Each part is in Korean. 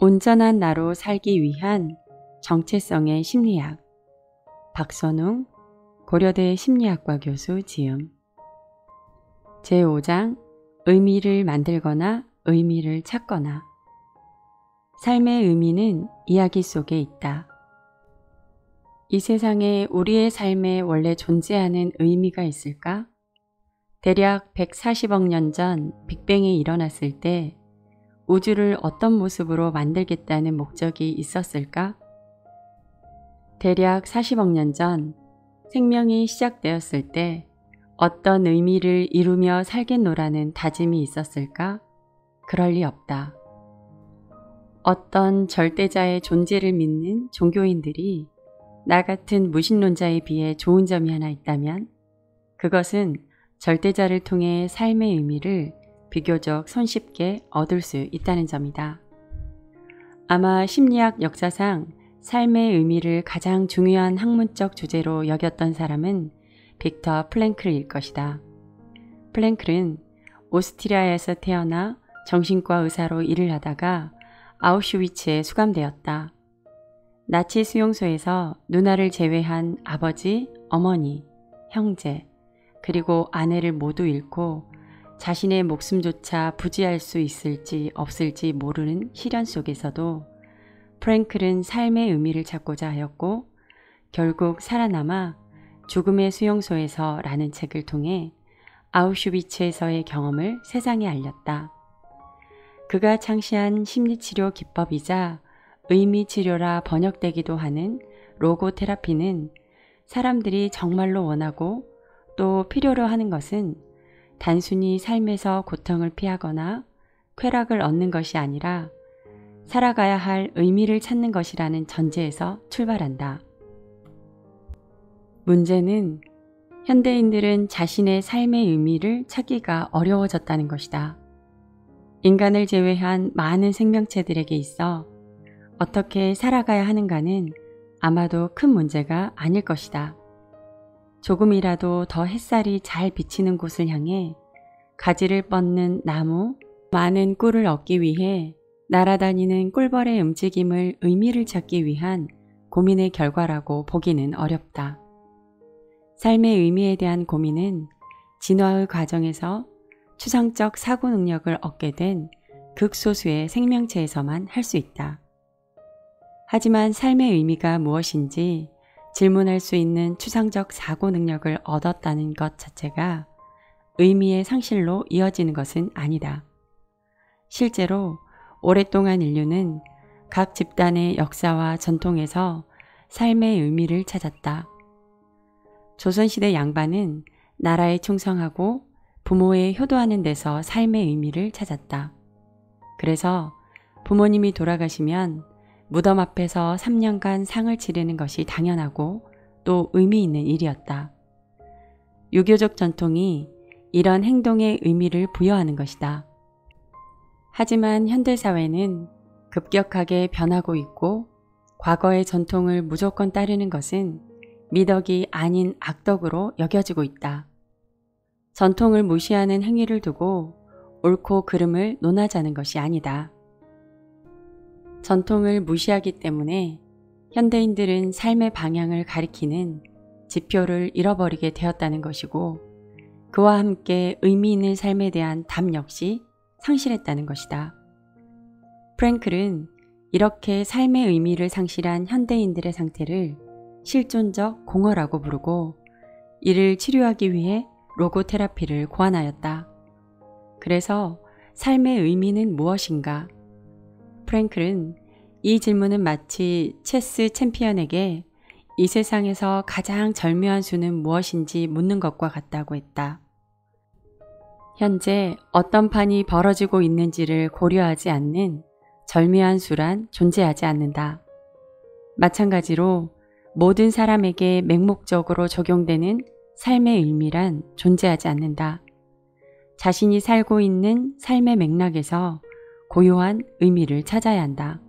온전한 나로 살기 위한 정체성의 심리학. 박선웅, 고려대 심리학과 교수 지음. 제5장 의미를 만들거나 의미를 찾거나. 삶의 의미는 이야기 속에 있다. 이 세상에 우리의 삶에 원래 존재하는 의미가 있을까? 대략 140억 년 전 빅뱅이 일어났을 때 우주를 어떤 모습으로 만들겠다는 목적이 있었을까? 대략 40억 년 전 생명이 시작되었을 때 어떤 의미를 이루며 살겠노라는 다짐이 있었을까? 그럴 리 없다. 어떤 절대자의 존재를 믿는 종교인들이 나 같은 무신론자에 비해 좋은 점이 하나 있다면 그것은 절대자를 통해 삶의 의미를 비교적 손쉽게 얻을 수 있다는 점이다. 아마 심리학 역사상 삶의 의미를 가장 중요한 학문적 주제로 여겼던 사람은 빅터 프랭클일 것이다. 프랭클은 오스트리아에서 태어나 정신과 의사로 일을 하다가 아우슈위츠에 수감되었다. 나치 수용소에서 누나를 제외한 아버지, 어머니, 형제, 그리고 아내를 모두 잃고 자신의 목숨조차 부지할 수 있을지 없을지 모르는 시련 속에서도 프랭클은 삶의 의미를 찾고자 하였고 결국 살아남아 죽음의 수용소에서 라는 책을 통해 아우슈비츠에서의 경험을 세상에 알렸다. 그가 창시한 심리치료 기법이자 의미치료라 번역되기도 하는 로고테라피는 사람들이 정말로 원하고 또 필요로 하는 것은 단순히 삶에서 고통을 피하거나 쾌락을 얻는 것이 아니라 살아가야 할 의미를 찾는 것이라는 전제에서 출발한다. 문제는 현대인들은 자신의 삶의 의미를 찾기가 어려워졌다는 것이다. 인간을 제외한 많은 생명체들에게 있어 어떻게 살아가야 하는가는 아마도 큰 문제가 아닐 것이다. 조금이라도 더 햇살이 잘 비치는 곳을 향해 가지를 뻗는 나무, 많은 꿀을 얻기 위해 날아다니는 꿀벌의 움직임을 의미를 찾기 위한 고민의 결과라고 보기는 어렵다. 삶의 의미에 대한 고민은 진화의 과정에서 추상적 사고 능력을 얻게 된 극소수의 생명체에서만 할 수 있다. 하지만 삶의 의미가 무엇인지 질문할 수 있는 추상적 사고 능력을 얻었다는 것 자체가 의미의 상실로 이어지는 것은 아니다. 실제로 오랫동안 인류는 각 집단의 역사와 전통에서 삶의 의미를 찾았다. 조선시대 양반은 나라에 충성하고 부모에 효도하는 데서 삶의 의미를 찾았다. 그래서 부모님이 돌아가시면 무덤 앞에서 3년간 상을 치르는 것이 당연하고 또 의미 있는 일이었다. 유교적 전통이 이런 행동의 의미를 부여하는 것이다. 하지만 현대사회는 급격하게 변하고 있고 과거의 전통을 무조건 따르는 것은 미덕이 아닌 악덕으로 여겨지고 있다. 전통을 무시하는 행위를 두고 옳고 그름을 논하자는 것이 아니다. 전통을 무시하기 때문에 현대인들은 삶의 방향을 가리키는 지표를 잃어버리게 되었다는 것이고 그와 함께 의미 있는 삶에 대한 답 역시 상실했다는 것이다. 프랭클은 이렇게 삶의 의미를 상실한 현대인들의 상태를 실존적 공허라고 부르고 이를 치료하기 위해 로고테라피를 고안하였다. 그래서 삶의 의미는 무엇인가? 프랭클은 이 질문은 마치 체스 챔피언에게 이 세상에서 가장 절묘한 수는 무엇인지 묻는 것과 같다고 했다. 현재 어떤 판이 벌어지고 있는지를 고려하지 않는 절묘한 수란 존재하지 않는다. 마찬가지로 모든 사람에게 맹목적으로 적용되는 삶의 의미란 존재하지 않는다. 자신이 살고 있는 삶의 맥락에서 고요한 의미를 찾아야 한다.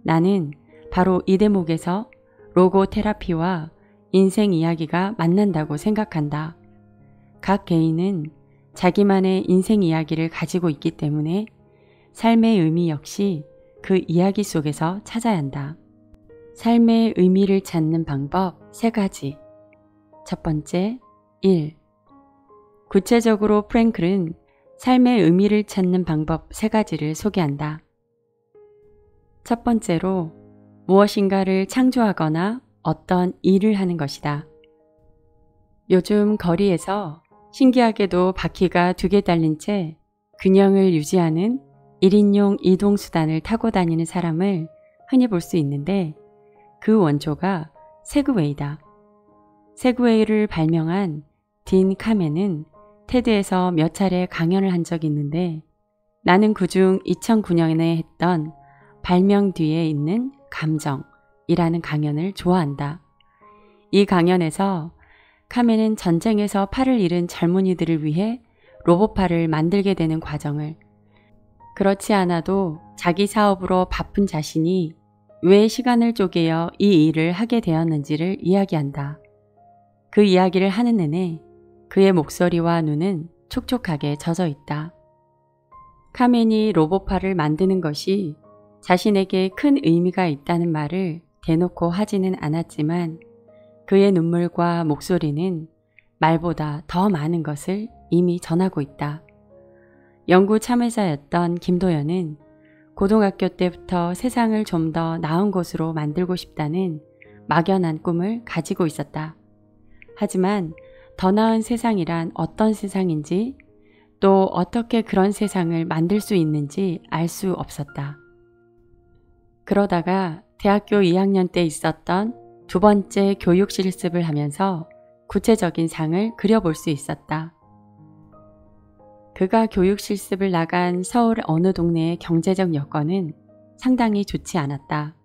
나는 바로 이 대목에서 로고테라피와 인생 이야기가 만난다고 생각한다. 각 개인은 자기만의 인생 이야기를 가지고 있기 때문에 삶의 의미 역시 그 이야기 속에서 찾아야 한다. 삶의 의미를 찾는 방법 3가지. 첫 번째, 1. 구체적으로 프랭클은 삶의 의미를 찾는 방법 3가지를 소개한다. 첫 번째로 무엇인가를 창조하거나 어떤 일을 하는 것이다. 요즘 거리에서 신기하게도 바퀴가 2개 달린 채 균형을 유지하는 1인용 이동수단을 타고 다니는 사람을 흔히 볼 수 있는데 그 원조가 세그웨이다. 세그웨이를 발명한 딘 카멘은 테드에서 몇 차례 강연을 한 적이 있는데 나는 그중 2009년에 했던 발명 뒤에 있는 감정이라는 강연을 좋아한다. 이 강연에서 카멘은 전쟁에서 팔을 잃은 젊은이들을 위해 로봇팔을 만들게 되는 과정을, 그렇지 않아도 자기 사업으로 바쁜 자신이 왜 시간을 쪼개어 이 일을 하게 되었는지를 이야기한다. 그 이야기를 하는 내내 그의 목소리와 눈은 촉촉하게 젖어 있다. 카멘이 로봇팔을 만드는 것이 자신에게 큰 의미가 있다는 말을 대놓고 하지는 않았지만 그의 눈물과 목소리는 말보다 더 많은 것을 이미 전하고 있다. 연구 참여자였던 김도연은 고등학교 때부터 세상을 좀 더 나은 곳으로 만들고 싶다는 막연한 꿈을 가지고 있었다. 하지만 더 나은 세상이란 어떤 세상인지 또 어떻게 그런 세상을 만들 수 있는지 알 수 없었다. 그러다가 대학교 2학년 때 있었던 2번째 교육 실습을 하면서 구체적인 상을 그려볼 수 있었다. 그가 교육 실습을 나간 서울 어느 동네의 경제적 여건은 상당히 좋지 않았다.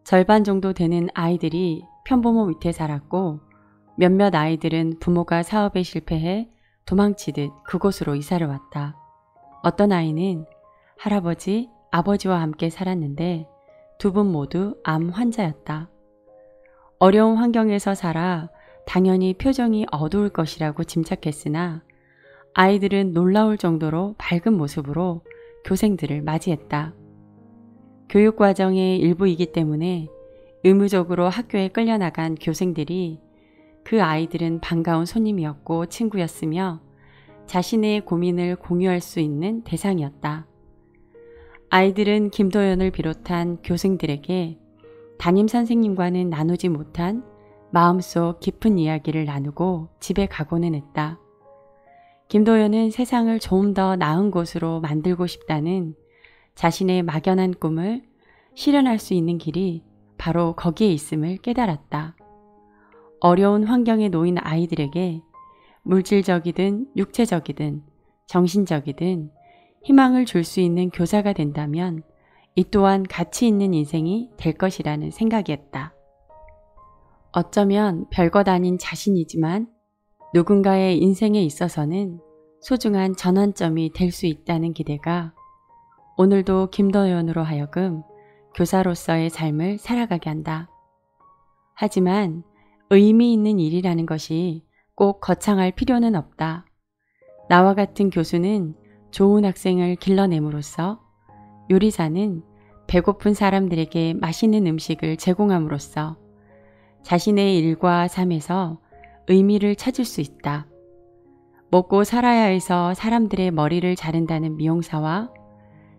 절반 정도 되는 아이들이 편부모 밑에 살았고 몇몇 아이들은 부모가 사업에 실패해 도망치듯 그곳으로 이사를 왔다. 어떤 아이는 할아버지, 아버지와 함께 살았는데 2분 모두 암 환자였다. 어려운 환경에서 살아 당연히 표정이 어두울 것이라고 짐작했으나 아이들은 놀라울 정도로 밝은 모습으로 교생들을 맞이했다. 교육과정의 일부이기 때문에 의무적으로 학교에 끌려나간 교생들이 그 아이들은 반가운 손님이었고 친구였으며 자신의 고민을 공유할 수 있는 대상이었다. 아이들은 김도연을 비롯한 교생들에게 담임선생님과는 나누지 못한 마음속 깊은 이야기를 나누고 집에 가고는 했다. 김도연은 세상을 좀 더 나은 곳으로 만들고 싶다는 자신의 막연한 꿈을 실현할 수 있는 길이 바로 거기에 있음을 깨달았다. 어려운 환경에 놓인 아이들에게 물질적이든 육체적이든 정신적이든 희망을 줄 수 있는 교사가 된다면 이 또한 가치 있는 인생이 될 것이라는 생각이었다. 어쩌면 별것 아닌 자신이지만 누군가의 인생에 있어서는 소중한 전환점이 될 수 있다는 기대가 오늘도 김도연으로 하여금 교사로서의 삶을 살아가게 한다. 하지만 의미 있는 일이라는 것이 꼭 거창할 필요는 없다. 나와 같은 교수는 좋은 학생을 길러냄으로써, 요리사는 배고픈 사람들에게 맛있는 음식을 제공함으로써 자신의 일과 삶에서 의미를 찾을 수 있다. 먹고 살아야 해서 사람들의 머리를 자른다는 미용사와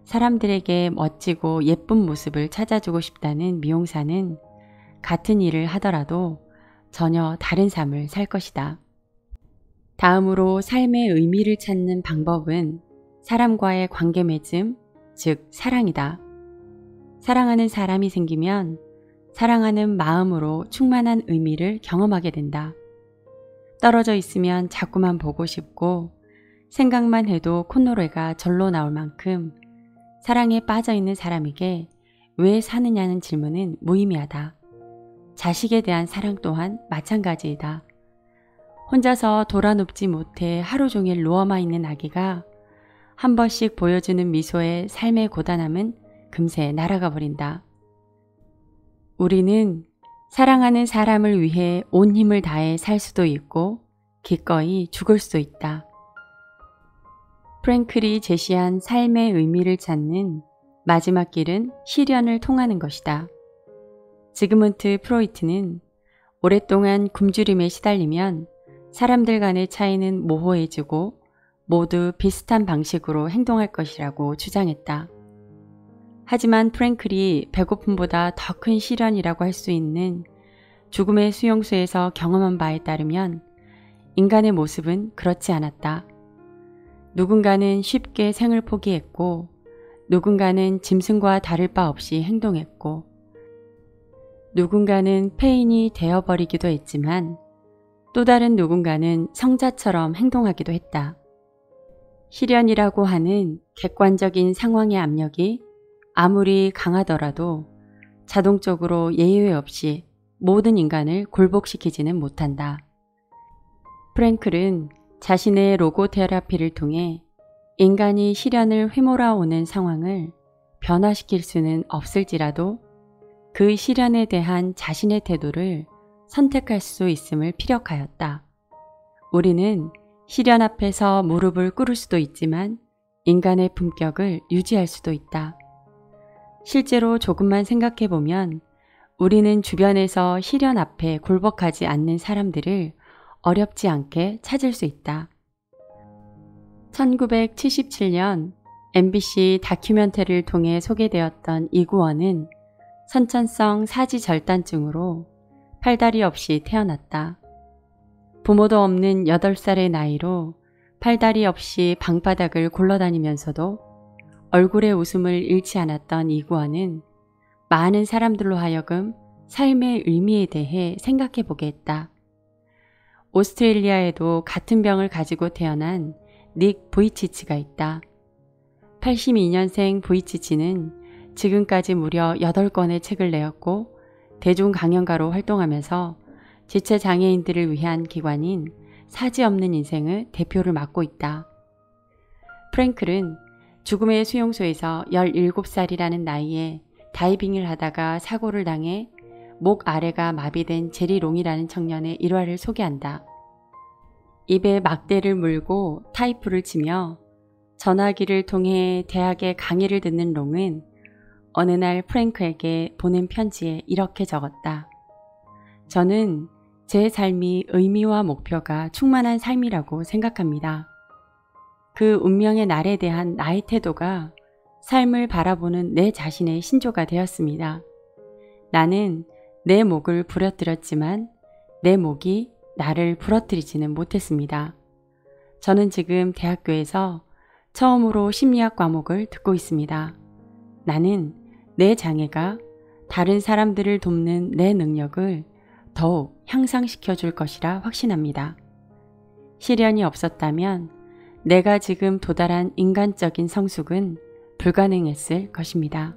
사람들에게 멋지고 예쁜 모습을 찾아주고 싶다는 미용사는 같은 일을 하더라도 전혀 다른 삶을 살 것이다. 다음으로 삶의 의미를 찾는 방법은 사람과의 관계 맺음, 즉 사랑이다. 사랑하는 사람이 생기면 사랑하는 마음으로 충만한 의미를 경험하게 된다. 떨어져 있으면 자꾸만 보고 싶고 생각만 해도 콧노래가 절로 나올 만큼 사랑에 빠져 있는 사람에게 왜 사느냐는 질문은 무의미하다. 자식에 대한 사랑 또한 마찬가지이다. 혼자서 돌아눕지 못해 하루 종일 누워만 있는 아기가 한 번씩 보여주는 미소의 삶의 고단함은 금세 날아가 버린다. 우리는 사랑하는 사람을 위해 온 힘을 다해 살 수도 있고 기꺼이 죽을 수도 있다. 프랭클이 제시한 삶의 의미를 찾는 마지막 길은 시련을 통하는 것이다. 지그문트 프로이트는 오랫동안 굶주림에 시달리면 사람들 간의 차이는 모호해지고 모두 비슷한 방식으로 행동할 것이라고 주장했다. 하지만 프랭클이 배고픔보다 더 큰 시련이라고 할 수 있는 죽음의 수용소에서 경험한 바에 따르면 인간의 모습은 그렇지 않았다. 누군가는 쉽게 생을 포기했고 누군가는 짐승과 다를 바 없이 행동했고 누군가는 폐인이 되어버리기도 했지만 또 다른 누군가는 성자처럼 행동하기도 했다. 시련이라고 하는 객관적인 상황의 압력이 아무리 강하더라도 자동적으로 예외 없이 모든 인간을 굴복시키지는 못한다. 프랭클은 자신의 로고테라피를 통해 인간이 시련을 휘몰아오는 상황을 변화시킬 수는 없을지라도 그 시련에 대한 자신의 태도를 선택할 수 있음을 피력하였다. 우리는 시련 앞에서 무릎을 꿇을 수도 있지만 인간의 품격을 유지할 수도 있다. 실제로 조금만 생각해보면 우리는 주변에서 시련 앞에 굴복하지 않는 사람들을 어렵지 않게 찾을 수 있다. 1977년 MBC 다큐멘터리를 통해 소개되었던 이 구원은 선천성 사지절단증으로 팔다리 없이 태어났다. 부모도 없는 8살의 나이로 팔다리 없이 방바닥을 굴러다니면서도 얼굴의 웃음을 잃지 않았던 이 구원은 많은 사람들로 하여금 삶의 의미에 대해 생각해보게 했다. 오스트레일리아에도 같은 병을 가지고 태어난 닉 부이치치가 있다. 82년생 부이치치는 지금까지 무려 8권의 책을 내었고 대중강연가로 활동하면서 지체장애인들을 위한 기관인 사지 없는 인생의 대표를 맡고 있다. 프랭클은 죽음의 수용소에서 17살이라는 나이에 다이빙을 하다가 사고를 당해 목 아래가 마비된 제리 롱이라는 청년의 일화를 소개한다. 입에 막대를 물고 타이프를 치며 전화기를 통해 대학의 강의를 듣는 롱은 어느 날 프랭크에게 보낸 편지에 이렇게 적었다. 저는 제 삶이 의미와 목표가 충만한 삶이라고 생각합니다. 그 운명의 날에 대한 나의 태도가 삶을 바라보는 내 자신의 신조가 되었습니다. 나는 내 목을 부러뜨렸지만 내 목이 나를 부러뜨리지는 못했습니다. 저는 지금 대학교에서 처음으로 심리학 과목을 듣고 있습니다. 나는 내 장애가 다른 사람들을 돕는 내 능력을 더욱 향상시켜 줄 것이라 확신합니다. 시련이 없었다면 내가 지금 도달한 인간적인 성숙은 불가능했을 것입니다.